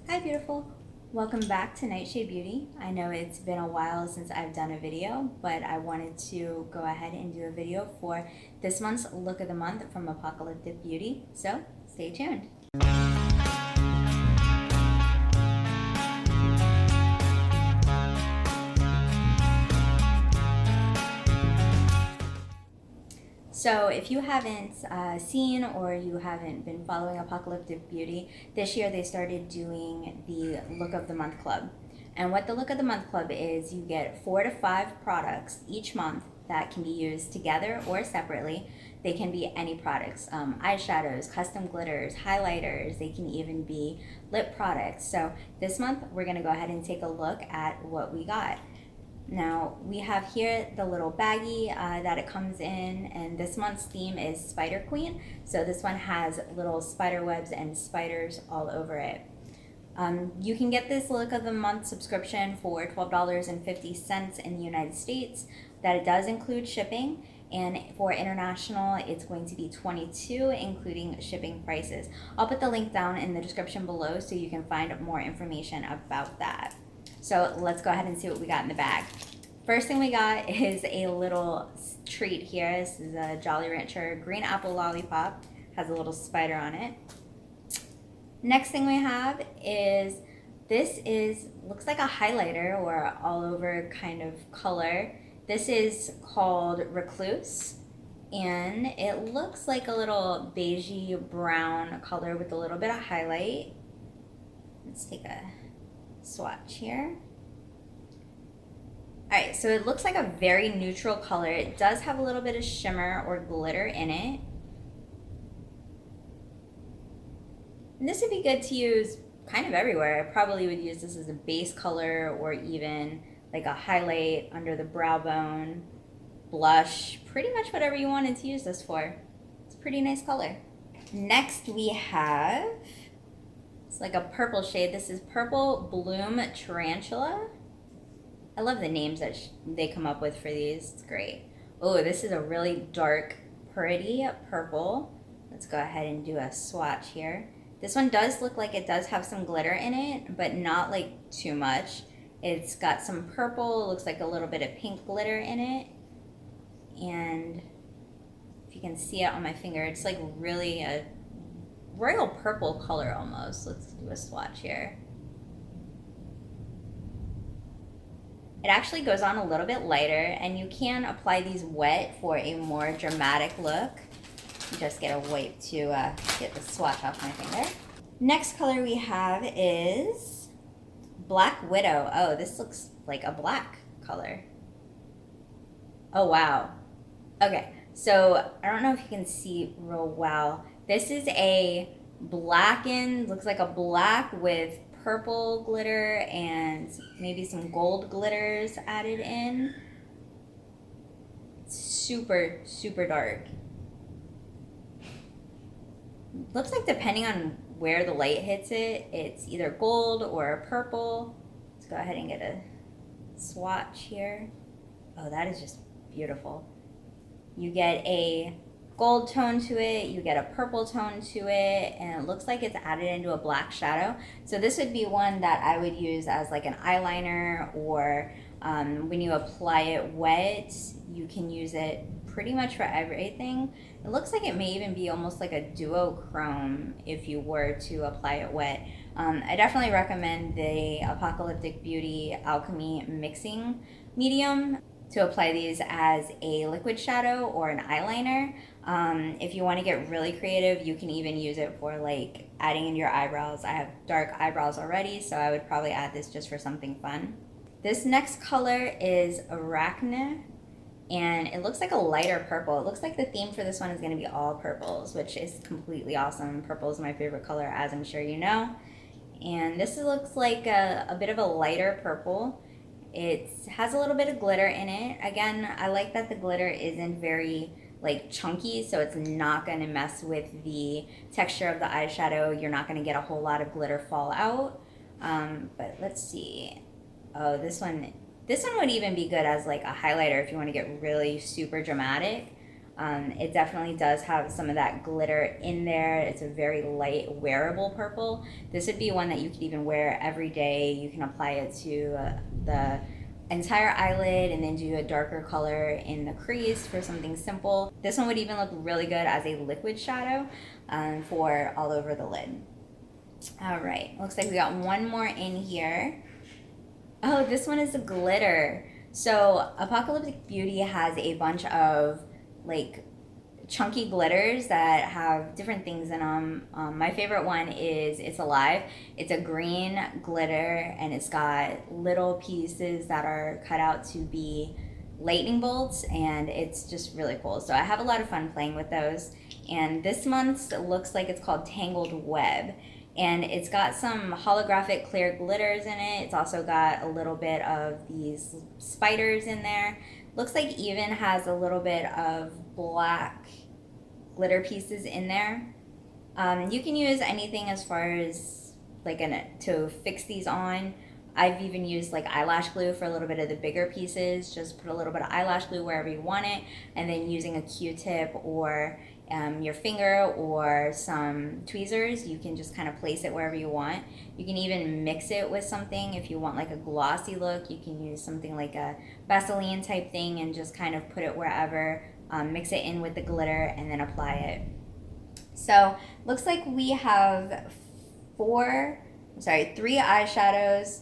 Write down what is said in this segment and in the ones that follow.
Hi beautiful, welcome back to Nightshade Beauty. I know it's been a while since I've done a video, but I wanted to go ahead and do a video for this month's look of the month from Apocalyptic Beauty, so stay tuned. So if you haven't seen or you haven't been following Apocalyptic Beauty, this year they started doing the Look of the Month Club. And what the Look of the Month Club is, you get 4 to 5 products each month that can be used together or separately. They can be any products, eyeshadows, custom glitters, highlighters, they can even be lip products. So this month we're gonna go ahead and take a look at what we got. Now we have here the little baggie that it comes in, and this month's theme is Spider Queen. So this one has little spider webs and spiders all over it. You can get this Look of the Month subscription for $12.50 in the United States. That it does include shipping, and for international it's going to be $22 including shipping prices. I'll put the link down in the description below so you can find more information about that. So let's go ahead and see what we got in the bag. First thing we got is a little treat here. This is a Jolly Rancher green apple lollipop. Has a little spider on it. Next thing we have is, looks like a highlighter or all over kind of color. This is called Recluse, and it looks like a little beigey brown color with a little bit of highlight. Let's take a swatch here. Alright, so it looks like a very neutral color. It does have a little bit of shimmer or glitter in it. And this would be good to use kind of everywhere. I probably would use this as a base color or even like a highlight under the brow bone, blush, pretty much whatever you wanted to use this for. It's a pretty nice color. Next we have, it's like a purple shade. This is Purple Bloom Tarantula. I love the names that they come up with for these. It's great. Oh, this is a really dark, pretty purple. Let's go ahead and do a swatch here. This one does look like it does have some glitter in it, but not like too much. It's got some purple, looks like a little bit of pink glitter in it. And if you can see it on my finger, it's like really a royal purple color almost. Let's do a swatch here. It actually goes on a little bit lighter, and you can apply these wet for a more dramatic look. You just get a wipe to get the swatch off my finger. Next color we have is Black Widow. Oh, this looks like a black color. Oh, wow. Okay, so I don't know if you can see real well. This is a blackened, looks like a black with purple glitter and maybe some gold glitters added in. Super, super dark. Looks like depending on where the light hits it, it's either gold or purple. Let's go ahead and get a swatch here. Oh, that is just beautiful. You get a gold tone to it, you get a purple tone to it, and it looks like it's added into a black shadow. So this would be one that I would use as like an eyeliner, or when you apply it wet, you can use it pretty much for everything. It looks like it may even be almost like a duochrome if you were to apply it wet. I definitely recommend the Apocalyptic Beauty Alchemy mixing medium to apply these as a liquid shadow or an eyeliner. If you want to get really creative, you can even use it for like adding in your eyebrows. I have dark eyebrows already, so I would probably add this just for something fun. This next color is Arachne, and it looks like a lighter purple. It looks like the theme for this one is going to be all purples, which is completely awesome. Purple is my favorite color, as I'm sure you know. And this looks like a bit of a lighter purple. It has a little bit of glitter in it. Again, I like that the glitter isn't very like chunky, so it's not going to mess with the texture of the eyeshadow. You're not going to get a whole lot of glitter fall out. But let's see. Oh, this one would even be good as like a highlighter if you want to get really super dramatic. It definitely does have some of that glitter in there. It's a very light wearable purple. This would be one that you could even wear every day. You can apply it to the entire eyelid and then do a darker color in the crease for something simple. This one would even look really good as a liquid shadow for all over the lid. All right, looks like we got one more in here. Oh, this one is a glitter. So Apocalyptic Beauty has a bunch of like chunky glitters that have different things in them. My favorite one is It's Alive. It's a green glitter and it's got little pieces that are cut out to be lightning bolts, and it's just really cool. So I have a lot of fun playing with those. And this month's looks like it's called Tangled Web. And it's got some holographic clear glitters in it. It's also got a little bit of these spiders in there. Looks like even has a little bit of black glitter pieces in there. You can use anything as far as like to fix these on. I've even used like eyelash glue for a little bit of the bigger pieces. Just put a little bit of eyelash glue wherever you want it, and then using a Q-tip or your finger or some tweezers, you can just kind of place it wherever you want. You can even mix it with something if you want like a glossy look. You can use something like a Vaseline type thing and just kind of put it wherever, mix it in with the glitter and then apply it. So looks like we have three eyeshadows,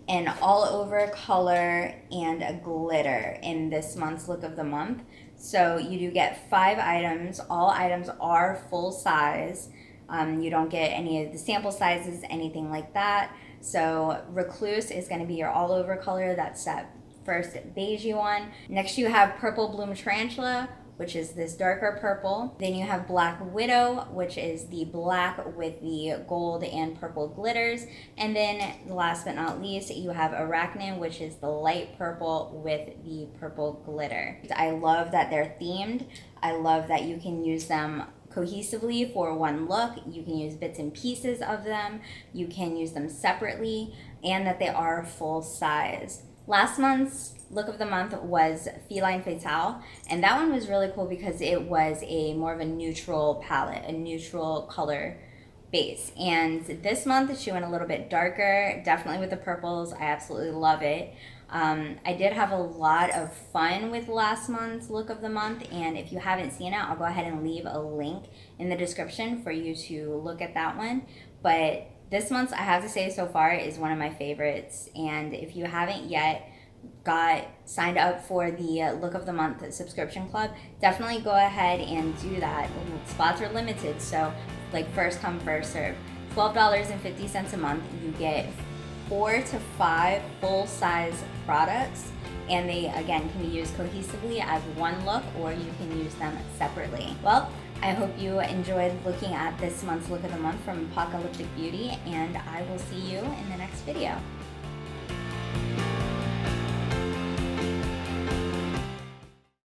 an all over color, and a glitter in this month's look of the month. So you do get 5 items. All items are full size. You don't get any of the sample sizes, anything like that. So Recluse is going to be your all over color. That's that first beigey one. Next you have Purple Bloom Tarantula, which is this darker purple. Then you have Black Widow, which is the black with the gold and purple glitters. And then last but not least, you have Arachnid, which is the light purple with the purple glitter. I love that they're themed. I love that you can use them cohesively for one look. You can use bits and pieces of them. You can use them separately, and that they are full size. Last month's look of the month was Feline Fatale, and that one was really cool because it was a more of a neutral palette, a neutral color base. And this month she went a little bit darker, definitely with the purples. I absolutely love it. I did have a lot of fun with last month's look of the month, and if you haven't seen it, I'll go ahead and leave a link in the description for you to look at that one. But this month's, I have to say so far, is one of my favorites. And if you haven't yet got signed up for the Look of the Month subscription club, definitely go ahead and do that. Spots are limited, so like first come, first serve. $12.50 a month. You get 4 to 5 full-size products, and they, again, can be used cohesively as one look, or you can use them separately. Well, I hope you enjoyed looking at this month's Look of the Month from Apocalyptic Beauty, and I will see you in the next video.